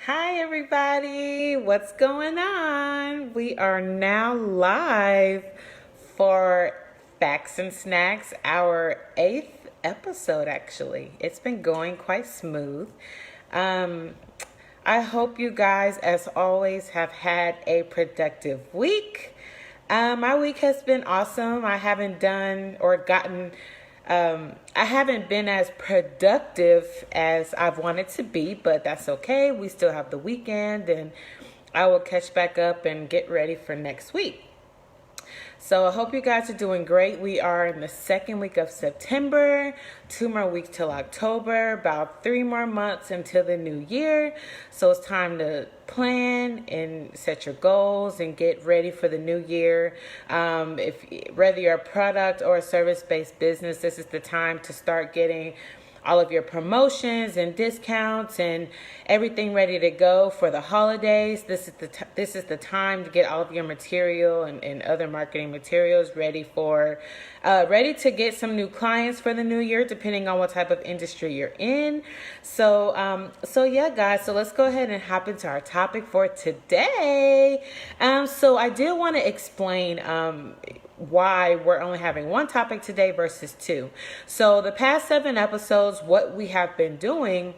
Hi, everybody. What's going on? We are now live for Facts and Snacks, our eighth episode, actually. It's been going quite smooth. Um, I hope you guys, as always, have had a productive week. My week has been awesome. I haven't done or gotten I haven't been as productive as I've wanted to be, but that's okay. We still have the weekend, and I will catch back up and get ready for next week. So I hope you guys are doing great. We are in the second week of September, 2 more weeks till October, about 3 more months until the new year. So it's time to plan and set your goals and get ready for the new year. If whether you're a product or a service-based business, this is the time to start getting all of your promotions and discounts and everything ready to go for the holidays. This is the time to get all of your material and other marketing materials ready for ready to get some new clients for the new year, depending on what type of industry you're in. So yeah, guys. So let's go ahead and hop into our topic for today. So I did want to explain why we're only having one topic today versus two. So the past 7 episodes, what we have been doing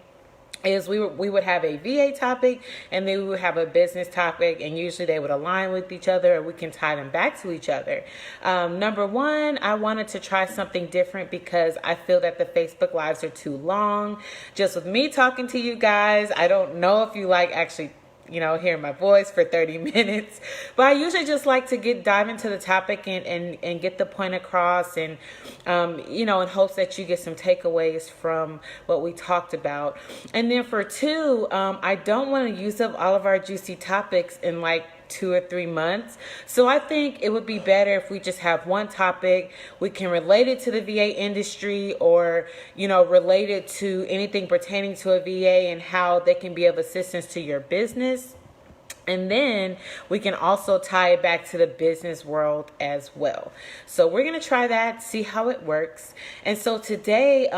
is we would have a VA topic and then we would have a business topic, and usually they would align with each other, or we can tie them back to each other. Number one, I wanted to try something different because I feel that the Facebook Lives are too long. Just with me talking to you guys, I don't know if you like actually hear my voice for 30 minutes. But I usually just like to dive into the topic and get the point across, and, in hopes that you get some takeaways from what we talked about. And then for two, I don't want to use up all of our juicy topics in like 2 or 3 months. So I think it would be better if we just have one topic. We can relate it to the VA industry, or, relate it to anything pertaining to a VA and how they can be of assistance to your business. And then we can also tie it back to the business world as well. So we're going to try that, see how it works. And so today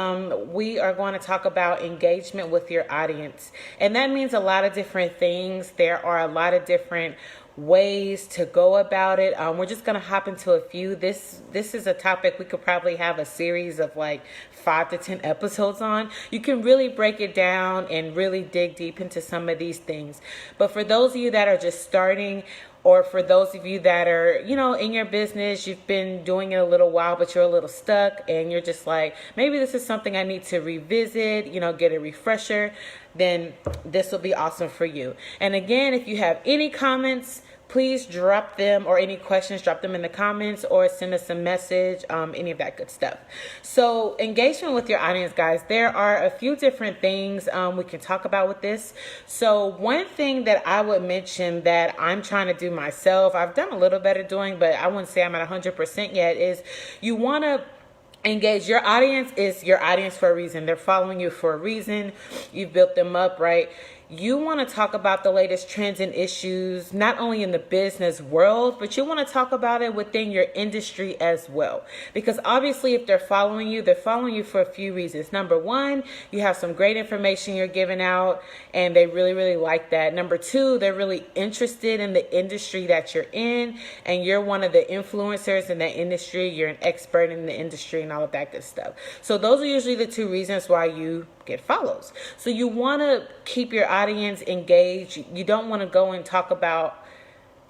we are going to talk about engagement with your audience. And that means a lot of different things. There are a lot of different ways to go about it. We're just going to hop into a few. This is a topic we could probably have a series of like 5 to 10 episodes on. You can really break it down and really dig deep into some of these things. But for those of you that are just starting, or for those of you that are, in your business, you've been doing it a little while, but you're a little stuck and you're just like, maybe this is something I need to revisit, get a refresher, then this will be awesome for you. And again, if you have any comments, please drop them, or any questions, drop them in the comments, or send us a message, any of that good stuff. So engagement with your audience, guys, there are a few different things we can talk about with this. So one thing that I would mention that I'm trying to do myself, I've done a little better doing, but I wouldn't say I'm at 100% yet, is you want to engage. Your audience is your audience for a reason. They're following you for a reason. You've built them up, right? You want to talk about the latest trends and issues, not only in the business world, but you want to talk about it within your industry as well. Because obviously, if they're following you for a few reasons. Number one, you have some great information you're giving out, and they really, really like that. Number two, they're really interested in the industry that you're in, and you're one of the influencers in that industry. You're an expert in the industry and all of that good stuff. So those are usually the two reasons why you get follows. So you want to keep your audience engaged. You don't want to go and talk about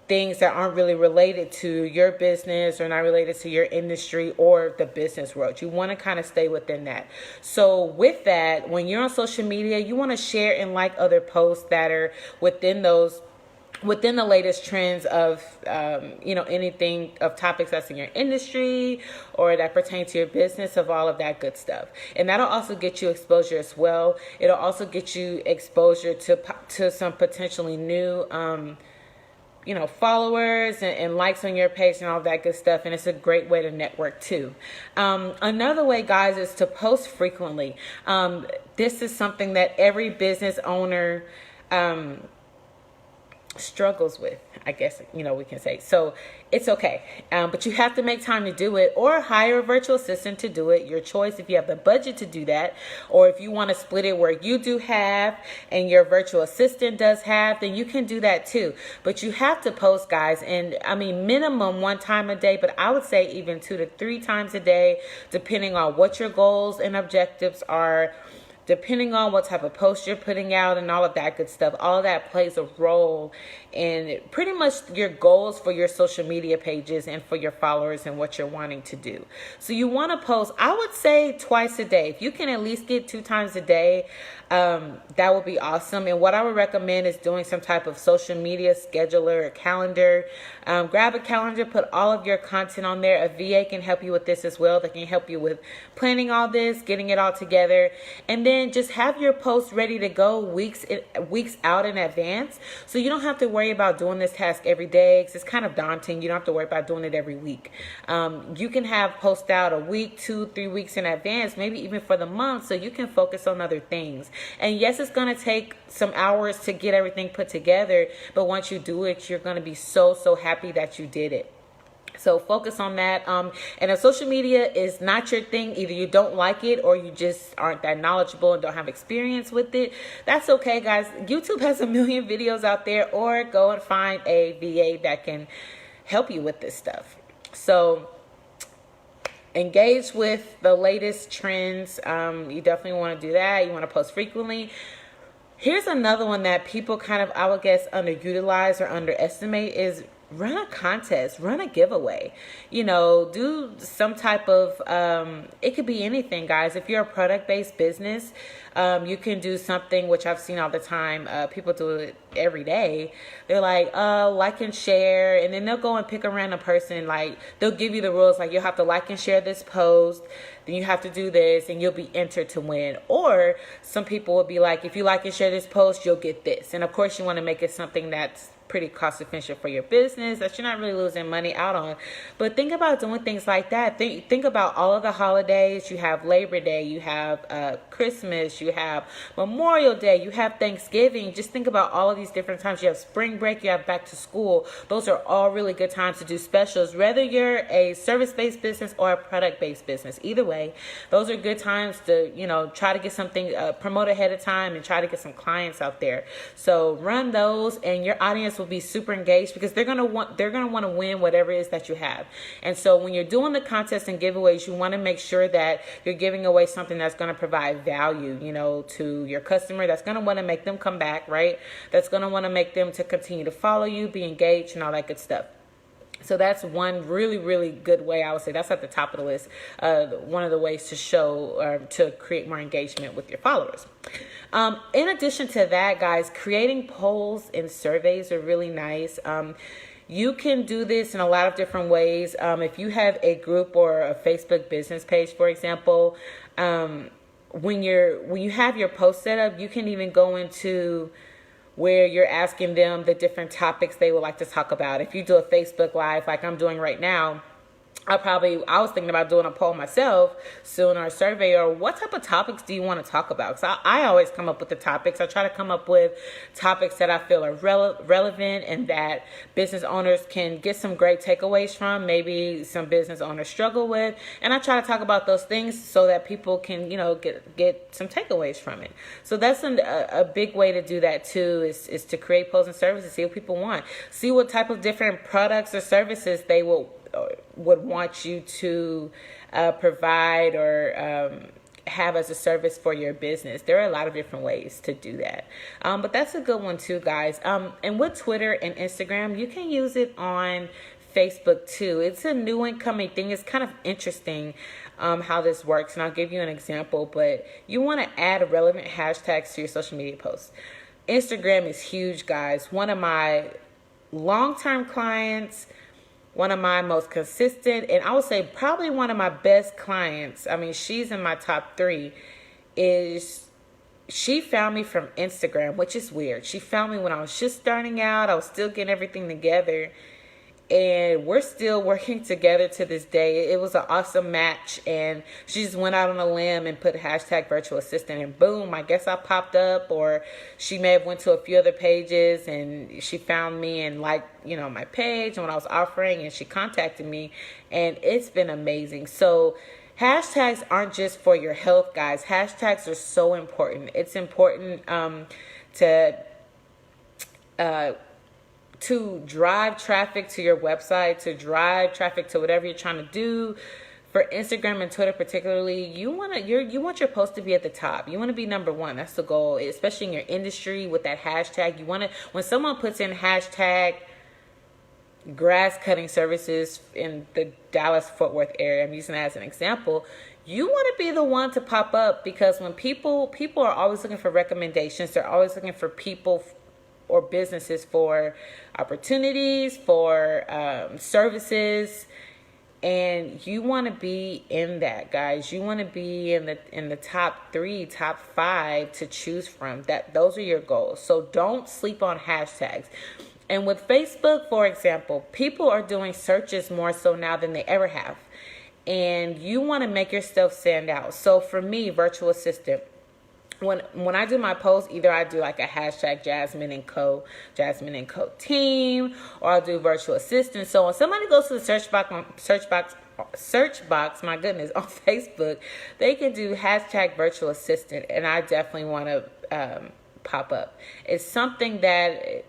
things that aren't really related to your business or not related to your industry or the business world. You want to kind of stay within that. So with that, when you're on social media, you want to share and like other posts that are within the latest trends of, anything of topics that's in your industry or that pertain to your business, of all of that good stuff. And that'll also get you exposure as well. It'll also get you exposure to some potentially new, followers and likes on your page and all that good stuff. And it's a great way to network too. Another way, guys, is to post frequently. This is something that every business owner, struggles with, I guess, we can say. So it's okay. But you have to make time to do it, or hire a virtual assistant to do it. Your choice if you have the budget to do that, or if you want to split it where you do half and your virtual assistant does half, then you can do that too. But you have to post, guys. And I mean, minimum 1 time a day, but I would say even 2 to 3 times a day, depending on what your goals and objectives are, depending on what type of post you're putting out and all of that good stuff. All of that plays a role in pretty much your goals for your social media pages and for your followers and what you're wanting to do. So you want to post, I would say, twice a day. If you can at least get 2 times a day, that would be awesome. And what I would recommend is doing some type of social media scheduler or calendar. Grab a calendar, put all of your content on there. A VA can help you with this as well. They can help you with planning all this, getting it all together, and then just have your posts ready to go weeks out in advance. So you don't have to worry about doing this task every day, because it's kind of daunting. You don't have to worry about doing it every week. You can have posts out a week, 2, 3 weeks in advance, maybe even for the month, so you can focus on other things. And yes, it's going to take some hours to get everything put together, but once you do it, you're going to be so happy that you did it. So focus on that. And if social media is not your thing, either you don't like it or you just aren't that knowledgeable and don't have experience with it, that's okay, guys. YouTube has a million videos out there, or go and find a VA that can help you with this stuff. So engage with the latest trends. You definitely want to do that. You want to post frequently. Here's another one that people kind of, I would guess, underutilize or underestimate is run a contest, run a giveaway, do some type of, it could be anything, guys. If you're a product-based business, you can do something, which I've seen all the time. People do it every day. They're like, like and share, and then they'll go and pick a random person. Like, they'll give you the rules, like, you'll have to like and share this post, then you have to do this, and you'll be entered to win. Or some people will be like, if you like and share this post, you'll get this. And of course, you want to make it something that's pretty cost efficient for your business, that you're not really losing money out on. But think about doing things like that. Think about all of the holidays. You have Labor Day, you have Christmas, you have Memorial Day, you have Thanksgiving. Just think about all of these different times. You have spring break, you have back to school. Those are all really good times to do specials, whether you're a service-based business or a product-based business. Either way, those are good times to try to get something promote ahead of time and try to get some clients out there. So run those, and your audience will be super engaged, because they're gonna want to win whatever it is that you have. And so when you're doing the contests and giveaways, you want to make sure that you're giving away something that's going to provide value, to your customer, that's going to want to make them come back, right? That's going to want to make them to continue to follow you, be engaged, and all that good stuff. So that's one really good way. I would say that's at the top of the list. One of the ways to show to create more engagement with your followers. In addition to that, guys, creating polls and surveys are really nice. You can do this in a lot of different ways. If you have a group or a Facebook business page, for example, when you have your post set up, you can even go into where you're asking them the different topics they would like to talk about. If you do a Facebook Live like I'm doing right now, I was thinking about doing a poll myself soon, or a survey, or what type of topics do you want to talk about? Because I always come up with the topics. I try to come up with topics that I feel are relevant and that business owners can get some great takeaways from, maybe some business owners struggle with. And I try to talk about those things so that people can, get some takeaways from it. So that's a big way to do that too, is to create polls and services, see what people want. See what type of different products or services they would want you to provide or have as a service for your business. There are a lot of different ways to do that. But that's a good one too, guys. And with Twitter and Instagram, you can use it on Facebook too. It's a new incoming thing. It's kind of interesting how this works. And I'll give you an example, but you want to add relevant hashtags to your social media posts. Instagram is huge, guys. One of my long-term clients, one of my most consistent, and I would say probably one of my best clients, I mean, she's in my top 3, is she found me from Instagram, which is weird. She found me when I was just starting out. I was still getting everything together. and we're still working together to this day. It was an awesome match, and she just went out on a limb and put hashtag virtual assistant, and boom, I guess I popped up, or she may have went to a few other pages and she found me and liked, my page and what I was offering, and she contacted me, and it's been amazing. So hashtags aren't just for your health, guys. Hashtags are so important. It's important to drive traffic to your website, to drive traffic to whatever you're trying to do. For Instagram and Twitter particularly, you want your post to be at the top. You want to be number one. That's the goal, especially in your industry with that hashtag. You want to, when someone puts in hashtag grass cutting services in the Dallas-Fort Worth area, I'm using that as an example, you want to be the one to pop up, because when people are always looking for recommendations, they're always looking for people or businesses for opportunities, for services, and you want to be in that, guys. You want to be in the top 3, top 5 to choose from. Those are your goals. So don't sleep on hashtags. And with Facebook, for example, people are doing searches more so now than they ever have. And you want to make yourself stand out. So for me, virtual assistant, when I do my post, either I do like a hashtag Jasmine and Co team, or I'll do virtual assistant. So when somebody goes to the search box, my goodness, on Facebook, they can do hashtag virtual assistant, and I definitely want to pop up. It's something that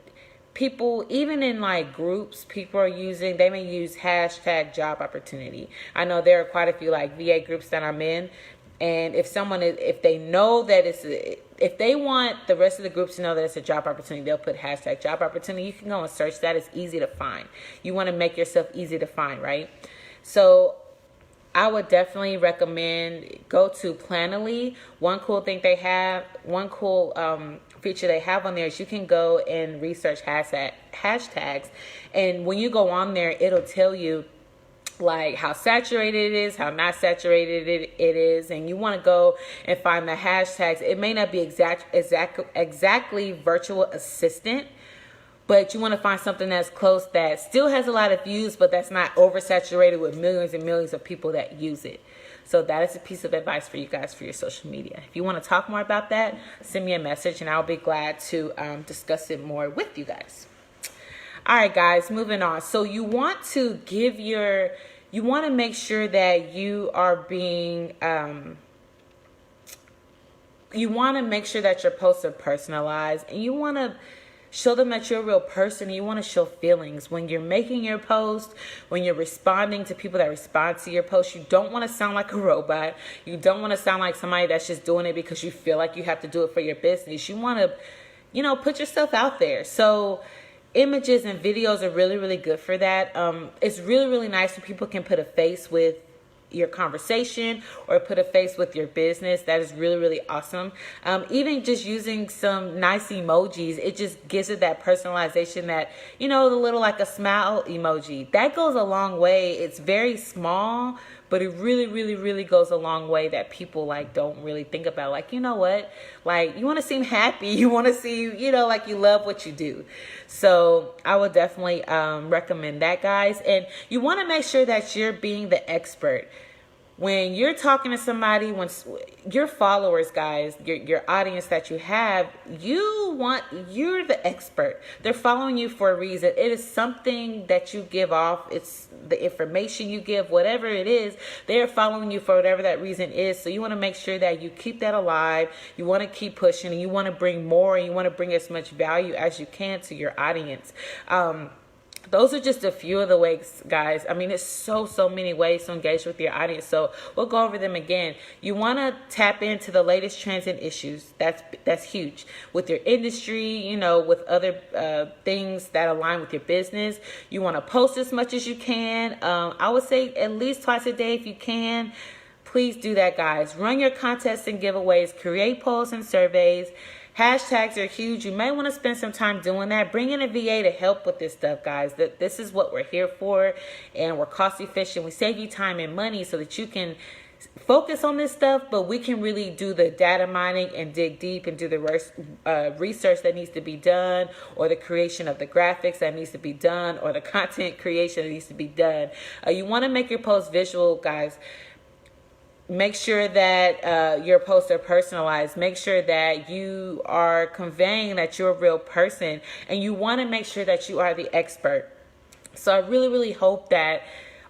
people, even in like groups, people are using. They may use hashtag job opportunity. I know there are quite a few like VA groups that I'm in. And if they know that if they want the rest of the groups to know that it's a job opportunity, they'll put hashtag job opportunity. You can go and search that. It's easy to find. You want to make yourself easy to find, right? So I would definitely recommend go to Planoly. One cool feature they have on there is you can go and research hashtags. And when you go on there, it'll tell you like how saturated it is, how not saturated it is, and you want to go and find the hashtags. It may not be exactly virtual assistant, but you want to find something that's close, that still has a lot of views, but that's not oversaturated with millions and millions of people that use it. So that is a piece of advice for you guys for your social media. If you want to talk more about that, send me a message and I'll be glad to discuss it more with you guys. All right, guys, moving on. So you want to make sure that you are being, you want to make sure that your posts are personalized, and you want to show them that you're a real person. You want to show feelings when you're making your post, when you're responding to people that respond to your post. You don't want to sound like a robot. You don't want to sound like somebody that's just doing it because you feel like you have to do it for your business. You want to, put yourself out there. So images and videos are really, really good for that. It's really, really nice when people can put a face with your conversation or put a face with your business. That is really, really awesome. Even just using some nice emojis, it just gives it that personalization, that, the little like a smile emoji. That goes a long way. It's very small, but it really, really, really goes a long way that people like don't really think about. Like, you know what? Like, you want to seem happy. You want to see, like you love what you do. So I would definitely recommend that, guys. And you want to make sure that you're being the expert. When you're talking to somebody, when your followers, guys, your audience that you have, you're the expert. They're following you for a reason. It is something that you give off. It's the information you give, whatever it is. They're following you for whatever that reason is. So you want to make sure that you keep that alive. You want to keep pushing, and you want to bring more, and you want to bring as much value as you can to your audience. Those are just a few of the ways, guys. I mean, it's so many ways to engage with your audience. So we'll go over them again. You want to tap into the latest trends and issues. That's huge. With your industry, with other things that align with your business. You want to post as much as you can. I would say at least twice a day if you can. Please do that, guys. Run your contests and giveaways. Create polls and surveys. Hashtags are huge. You may want to spend some time doing that. Bring in a VA to help with this stuff, guys. This is what we're here for, and we're cost efficient. We save you time and money so that you can focus on this stuff, but we can really do the data mining and dig deep and do the research that needs to be done, or the creation of the graphics that needs to be done, or the content creation that needs to be done. You want to make your post visual, guys. Make sure that your posts are personalized. Make sure that you are conveying that you're a real person, and you want to make sure that you are the expert. So I really, really hope that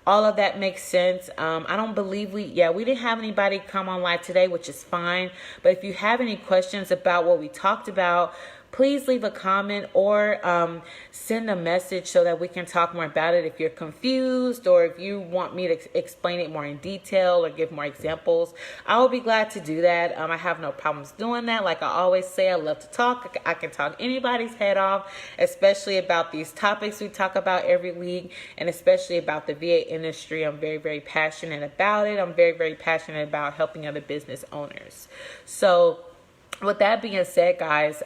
all of that makes sense. I don't believe we didn't have anybody come on live today, which is fine. But if you have any questions about what we talked about, please leave a comment or send a message so that we can talk more about it. If you're confused, or if you want me to explain it more in detail or give more examples, I will be glad to do that. I have no problems doing that. Like I always say, I love to talk. I can talk anybody's head off, especially about these topics we talk about every week, and especially about the VA industry. I'm very, very passionate about it. I'm very, very passionate about helping other business owners. So with that being said, guys,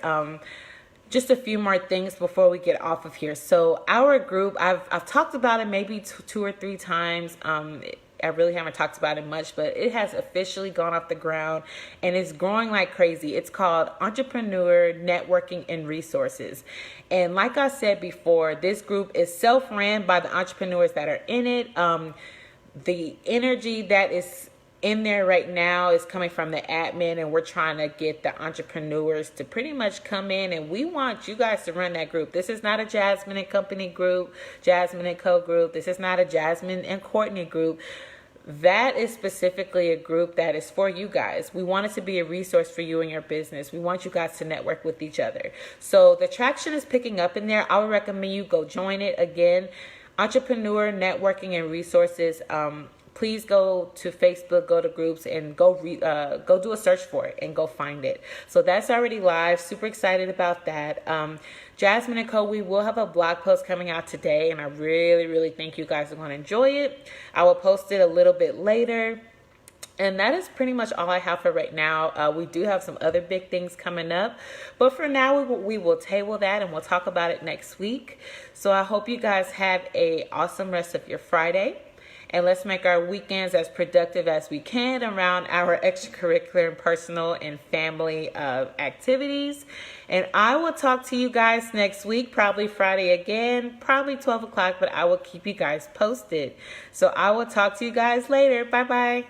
just a few more things before we get off of here. So our group, I've talked about it maybe two or three times. I really haven't talked about it much, but it has officially gone off the ground and it's growing like crazy. It's called Entrepreneur Networking and Resources. And like I said before, this group is self-ran by the entrepreneurs that are in it. The energy that is in there right now is coming from the admin, and we're trying to get the entrepreneurs to pretty much come in, and we want you guys to run that group. This is not a Jasmine and Company group, Jasmine and Co group. This is not a Jasmine and Courtney group. That is specifically a group that is for you guys. We want it to be a resource for you and your business. We want you guys to network with each other. So the traction is picking up in there. I would recommend you go join it. Again, Entrepreneur Networking and Resources. Please go to Facebook, go to groups, and go do a search for it and go find it. So that's already live. Super excited about that. Jasmine and Co, we will have a blog post coming out today, and I really, really think you guys are going to enjoy it. I will post it a little bit later. And that is pretty much all I have for right now. We do have some other big things coming up, but for now we will table that and we'll talk about it next week. So I hope you guys have an awesome rest of your Friday. And let's make our weekends as productive as we can around our extracurricular and personal and family activities. And I will talk to you guys next week, probably Friday again, probably 12 o'clock, but I will keep you guys posted. So I will talk to you guys later. Bye-bye.